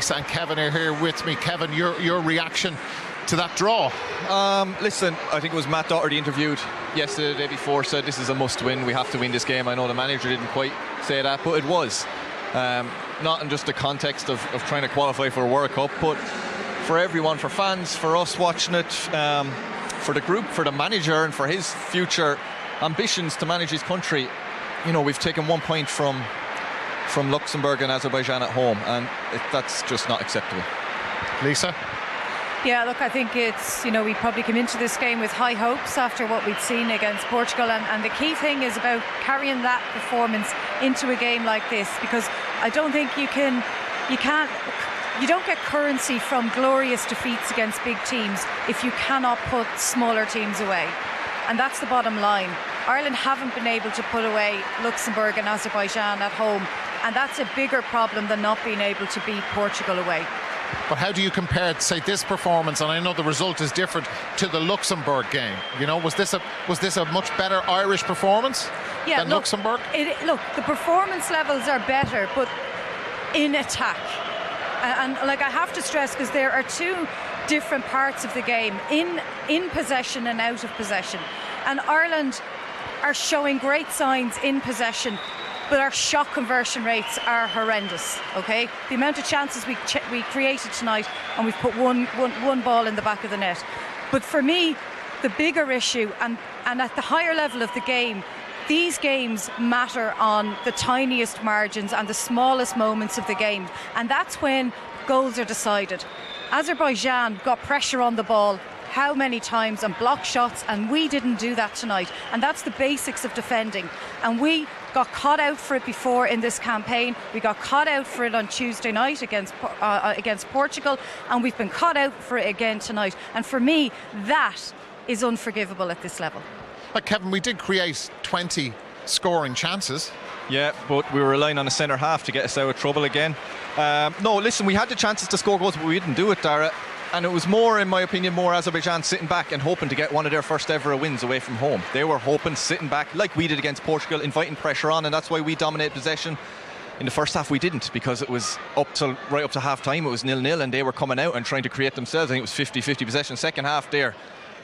Lisa and Kevin are here with me. Kevin, your reaction to that draw? Listen, I think it was Matt Doherty interviewed yesterday, the day before, said this is a must-win. We have to win this game. I know the manager didn't quite say that, but it was. Not in just the context of trying to qualify for a World Cup, but for everyone, for fans, for us watching it, for the group, for the manager, and for his future ambitions to manage his country. You know, we've taken 1 point from Luxembourg and Azerbaijan at home, and that's just not acceptable. Lisa? Yeah, look, I think it's, we probably came into this game with high hopes after what we'd seen against Portugal, and the key thing is about carrying that performance into a game like this, because I don't think you don't get currency from glorious defeats against big teams if you cannot put smaller teams away. And that's the bottom line. Ireland haven't been able to put away Luxembourg and Azerbaijan at home, and that's a bigger problem than not being able to beat Portugal away. But how do you compare, say, this performance, and I know the result is different, to the Luxembourg game? Was this a much better Irish performance than Luxembourg? Look, the performance levels are better, but in attack. And I have to stress, because there are two different parts of the game, in possession and out of possession. And Ireland are showing great signs in possession, but our shot conversion rates are horrendous, okay? The amount of chances we created tonight, and we've put one ball in the back of the net. But for me, the bigger issue, and at the higher level of the game, these games matter on the tiniest margins and the smallest moments of the game. And that's when goals are decided. Azerbaijan got pressure on the ball how many times and block shots, and we didn't do that tonight. And that's the basics of defending. And we got caught out for it before in this campaign. We got caught out for it on Tuesday night against Portugal, and we've been caught out for it again tonight. And for me, that is unforgivable at this level. Kevin, we did create 20 scoring chances. Yeah, but we were relying on the centre half to get us out of trouble again. No, listen, we had the chances to score goals, but we didn't do it, Dara. And it was more, in my opinion, Azerbaijan sitting back and hoping to get one of their first ever wins away from home. They were hoping, sitting back, like we did against Portugal, inviting pressure on, and that's why we dominated possession. In the first half we didn't, because it was right up to half time, it was 0-0, and they were coming out and trying to create themselves. I think it was 50-50 possession. Second half there,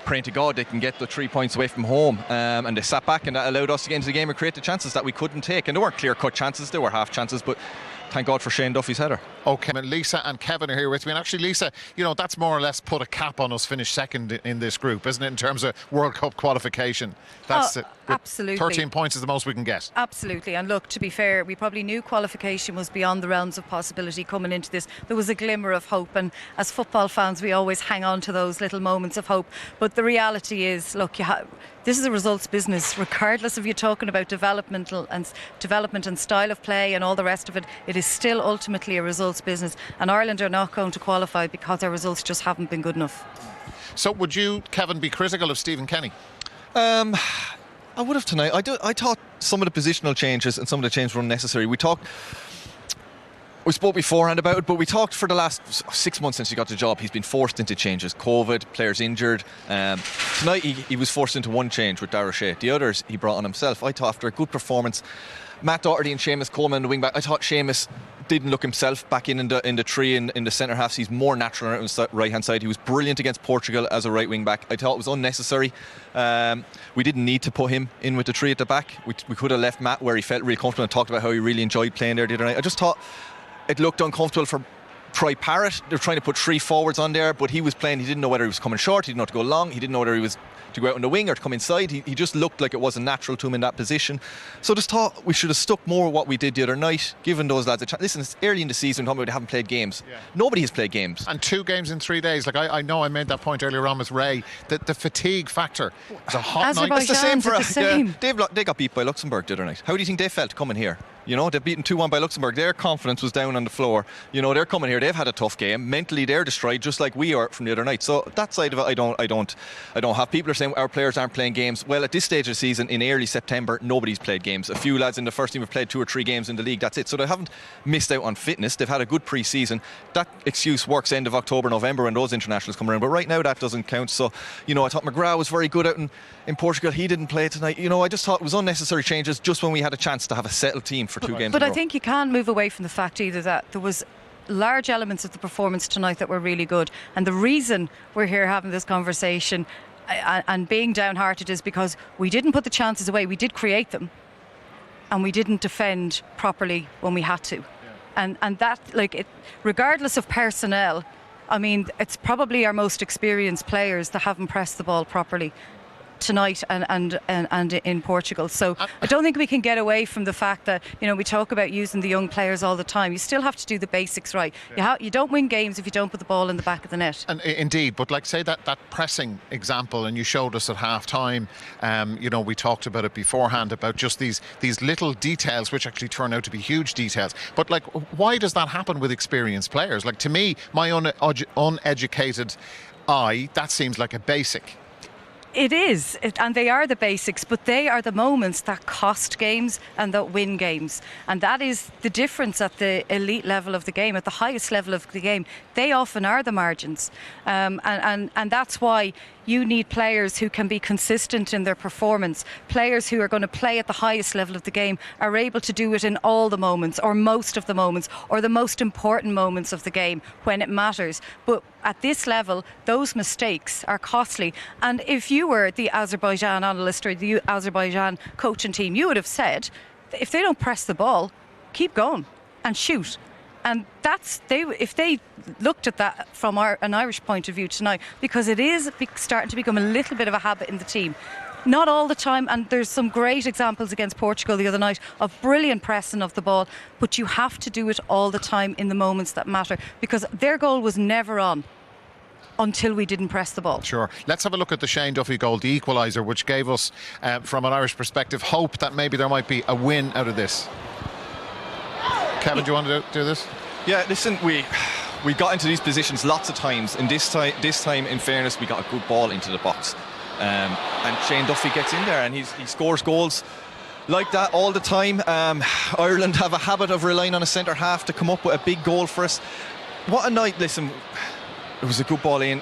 praying to God they can get the 3 points away from home, and they sat back, and that allowed us to get into the game and create the chances that we couldn't take. And they weren't clear-cut chances, they were half chances, but thank God for Shane Duffy's header. Okay, Lisa and Kevin are here with me. And actually, Lisa, that's more or less put a cap on us, finish second in this group, isn't it, in terms of World Cup qualification? That's absolutely. 13 points is the most we can get. Absolutely. And look, to be fair, we probably knew qualification was beyond the realms of possibility coming into this. There was a glimmer of hope, and as football fans, we always hang on to those little moments of hope. But the reality is, look, this is a results business, regardless of you talking about development and style of play and all the rest of it. It is still ultimately a results business, and Ireland are not going to qualify because our results just haven't been good enough. So would you, Kevin, be critical of Stephen Kenny? I would have tonight. I thought some of the positional changes and some of the changes were unnecessary. We spoke beforehand about it, but we talked for the last 6 months since he got the job. He's been forced into changes. COVID, players injured. Tonight he was forced into one change with Dara Shea. The others he brought on himself. I thought after a good performance, Matt Doherty and Seamus Coleman in the wing back, I thought Seamus didn't look himself back in the tree in the centre half. He's more natural on the right hand side. He was brilliant against Portugal as a right wing back. I thought it was unnecessary. We didn't need to put him in with the three at the back. We could have left Matt where he felt really comfortable and talked about how he really enjoyed playing there the other night. I just thought it looked uncomfortable for Troy Parrott. They're trying to put three forwards on there, but he was playing, he didn't know whether he was coming short, he didn't know to go long, he didn't know whether he was to go out on the wing or to come inside. He just looked like it wasn't natural to him in that position. So just thought we should have stuck more with what we did the other night, given those lads a chance. Listen, it's early in the season, talking about they haven't played games. Yeah. Nobody has played games. And 2 games in 3 days. Like I know I made that point earlier on with Ray, that the fatigue factor is a hot night. It's the same for us. Yeah. They got beat by Luxembourg the other night. How do you think they felt coming here? They've beaten 2-1 by Luxembourg. Their confidence was down on the floor. They're coming here. They've had a tough game. Mentally, they're destroyed, just like we are from the other night. So that side of it, I don't have. People are saying our players aren't playing games. Well, at this stage of the season, in early September, nobody's played games. A few lads in the first team have played 2 or 3 games in the league. That's it. So they haven't missed out on fitness. They've had a good pre-season. That excuse works end of October, November when those internationals come around. But right now, that doesn't count. So, I thought McGrath was very good out in Portugal. He didn't play tonight. I just thought it was unnecessary changes just when we had a chance to have a settled team for 2 games. But I think you can't move away from the fact either that there was large elements of the performance tonight that were really good. And the reason we're here having this conversation and being downhearted is because we didn't put the chances away. We did create them, and we didn't defend properly when we had to. Yeah. And that, regardless of personnel, I mean, it's probably our most experienced players that haven't pressed the ball properly tonight and in Portugal. So I don't think we can get away from the fact that, we talk about using the young players all the time. You still have to do the basics right. Yeah. You don't win games if you don't put the ball in the back of the net. And indeed, but say that pressing example, and you showed us at half time, we talked about it beforehand, about just these little details which actually turn out to be huge details. But why does that happen with experienced players? To me, my uneducated eye, that seems like a basic. It is, and they are the basics, but they are the moments that cost games and that win games. And that is the difference at the elite level of the game, at the highest level of the game. They often are the margins. And that's why you need players who can be consistent in their performance. Players who are going to play at the highest level of the game are able to do it in all the moments, or most of the moments, or the most important moments of the game when it matters. But at this level, those mistakes are costly. And if you were the Azerbaijan analyst or the Azerbaijan coaching team, you would have said, if they don't press the ball, keep going and shoot. And if they looked at that from an Irish point of view tonight, because it is starting to become a little bit of a habit in the team. Not all the time, and there's some great examples against Portugal the other night of brilliant pressing of the ball, but you have to do it all the time in the moments that matter, because their goal was never on until we didn't press the ball. Sure. Let's have a look at the Shane Duffy goal, the equaliser, which gave us, from an Irish perspective, hope that maybe there might be a win out of this. Kevin, do you want to do this? Yeah, listen, we got into these positions lots of times. And this time, in fairness, we got a good ball into the box. And Shane Duffy gets in there and he scores goals like that all the time. Ireland have a habit of relying on a centre half to come up with a big goal for us. What a night. Listen, it was a good ball in.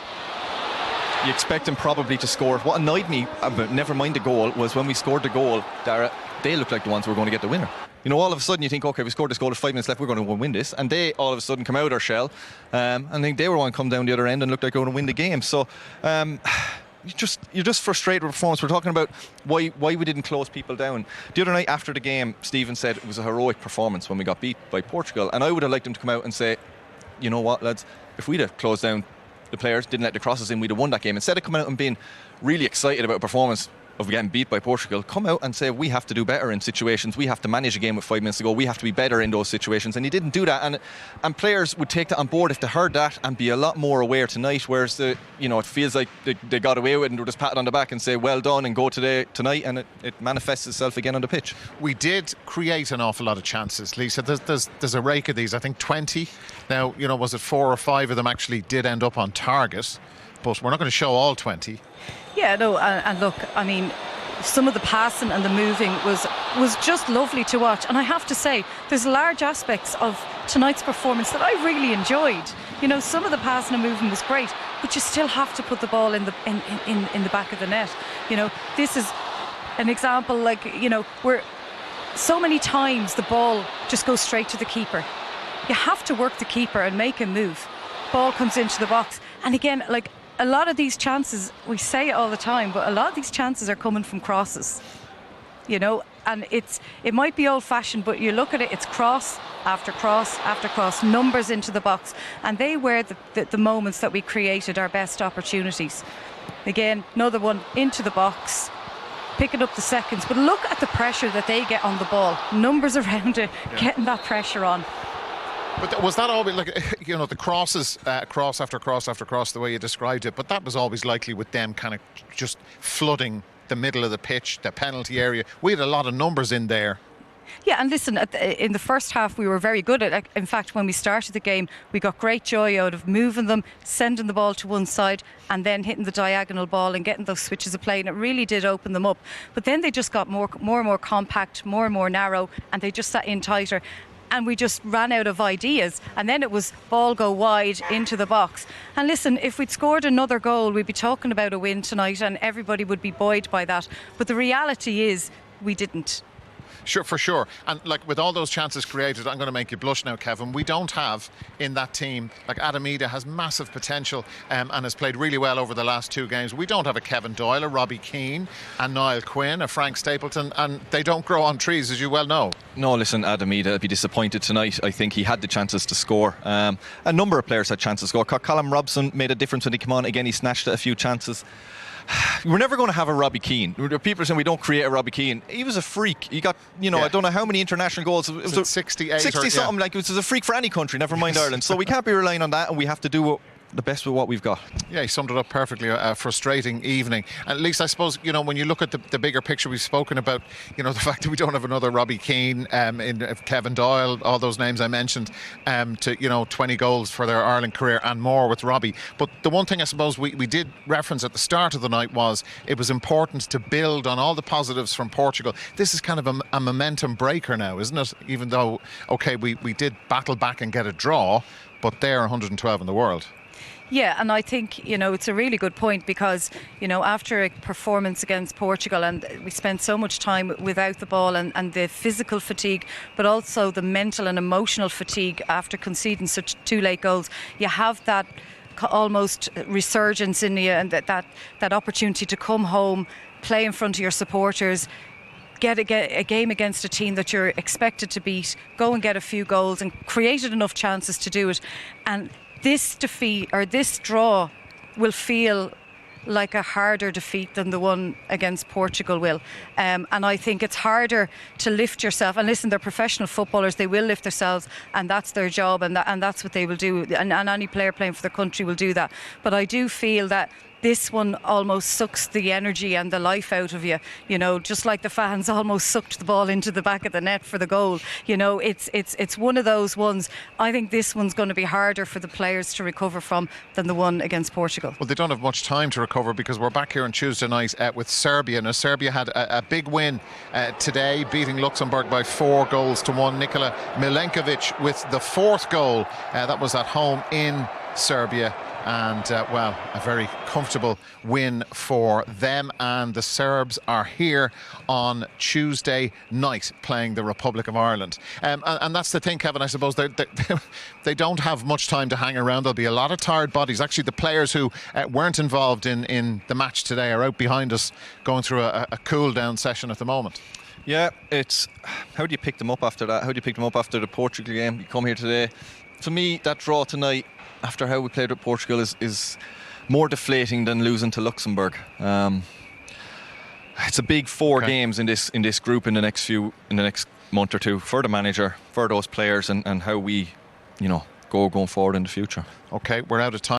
You expect him probably to score. What annoyed me, but never mind the goal, was when we scored the goal, Dara, they looked like the ones who were going to get the winner. All of a sudden you think, okay, we scored this goal, there's 5 minutes left, we're going to win this. And they all of a sudden come out of their shell. And I think they were going to come down the other end and look like they were going to win the game. So you're just frustrated with performance. We're talking about why we didn't close people down. The other night after the game, Stephen said it was a heroic performance when we got beat by Portugal. And I would have liked him to come out and say, you know what, lads, if we'd have closed down the players, didn't let the crosses in, we'd have won that game. Instead of coming out and being really excited about a performance of getting beat by Portugal, come out and say we have to do better in situations, we have to manage a game with 5 minutes to go, we have to be better in those situations. And he didn't do that, and players would take that on board if they heard that and be a lot more aware tonight, whereas it feels like they got away with it and were just patted on the back and say well done and go tonight, and it manifests itself again on the pitch. We did create an awful lot of chances, Lisa. There's a rake of these, I think 20. Now, was it 4 or 5 of them actually did end up on target, but we're not going to show all 20. Yeah, no, and look, I mean, some of the passing and the moving was just lovely to watch. And I have to say, there's large aspects of tonight's performance that I really enjoyed. Some of the passing and moving was great, but you still have to put the ball in the back of the net. This is an example, where so many times the ball just goes straight to the keeper. You have to work the keeper and make him move. Ball comes into the box, and again, a lot of these chances, we say it all the time, but a lot of these chances are coming from crosses, and it might be old-fashioned, but you look at it, it's cross after cross after cross, numbers into the box, and they were the moments that we created our best opportunities. Again, another one into the box, picking up the seconds, but look at the pressure that they get on the ball, numbers around it, getting that pressure on. But was that always the crosses, cross after cross after cross, the way you described it? But that was always likely with them kind of just flooding the middle of the pitch, the penalty area. We had a lot of numbers in there. Yeah, and listen, in the first half we were very good at it. In fact, when we started the game, we got great joy out of moving them, sending the ball to one side and then hitting the diagonal ball and getting those switches of play, and it really did open them up. But then they just got more and more compact, more and more narrow, and they just sat in tighter. And we just ran out of ideas, and then it was ball go wide into the box. And listen, if we'd scored another goal, we'd be talking about a win tonight and everybody would be buoyed by that. But the reality is we didn't. Sure, for sure. And like with all those chances created, I'm going to make you blush now, Kevin. We don't have in that team, like Adamida has massive potential and has played really well over the last 2 games. We don't have a Kevin Doyle, a Robbie Keane, a Niall Quinn, a Frank Stapleton, and they don't grow on trees, as you well know. No, listen, Adamida will be disappointed tonight. I think he had the chances to score. A number of players had chances to score. Callum Robson made a difference when he came on. Again, he snatched at a few chances. We're never going to have a Robbie Keane. People are saying we don't create a Robbie Keane. He was a freak. He got, I don't know how many international goals. It was 68 60 something. Like, it was a freak for any country, never mind Ireland. So we can't be relying on that, and we have to do the best with what we've got. Yeah, he summed it up perfectly. A frustrating evening. At least I suppose, when you look at the bigger picture, we've spoken about, the fact that we don't have another Robbie Keane, in Kevin Doyle, all those names I mentioned, to 20 goals for their Ireland career and more with Robbie. But the one thing I suppose we did reference at the start of the night was it was important to build on all the positives from Portugal. This is kind of a momentum breaker now, isn't it? Even though, okay, we did battle back and get a draw, but they're 112 in the world. Yeah, and I think, it's a really good point because, after a performance against Portugal, and we spent so much time without the ball and the physical fatigue, but also the mental and emotional fatigue after conceding such 2 late goals, you have that almost resurgence in you and that opportunity to come home, play in front of your supporters, get a game against a team that you're expected to beat, go and get a few goals and created enough chances to do it. And this defeat or this draw will feel like a harder defeat than the one against Portugal will. And I think it's harder to lift yourself. And listen, they're professional footballers. They will lift themselves, and that's their job, and that's what they will do. And any player playing for their country will do that. But I do feel that this one almost sucks the energy and the life out of you, just like the fans almost sucked the ball into the back of the net for the goal. It's one of those ones. I think this one's going to be harder for the players to recover from than the one against Portugal. Well, they don't have much time to recover because we're back here on Tuesday night with Serbia. Now, Serbia had a big win today, beating Luxembourg by 4-1. Nikola Milenkovic with the 4th goal. That was at home in Serbia. And, a very comfortable win for them. And the Serbs are here on Tuesday night playing the Republic of Ireland. And that's the thing, Kevin, I suppose they don't have much time to hang around. There'll be a lot of tired bodies. Actually, the players who weren't involved in the match today are out behind us going through a cool-down session at the moment. Yeah, it's how do you pick them up after that? How do you pick them up after the Portugal game? You come here today. To me, that draw tonight, after how we played with Portugal, is more deflating than losing to Luxembourg. It's a big 4 games in this group in the next month or 2 for the manager, for those players, and how we, going forward in the future. Okay, we're out of time.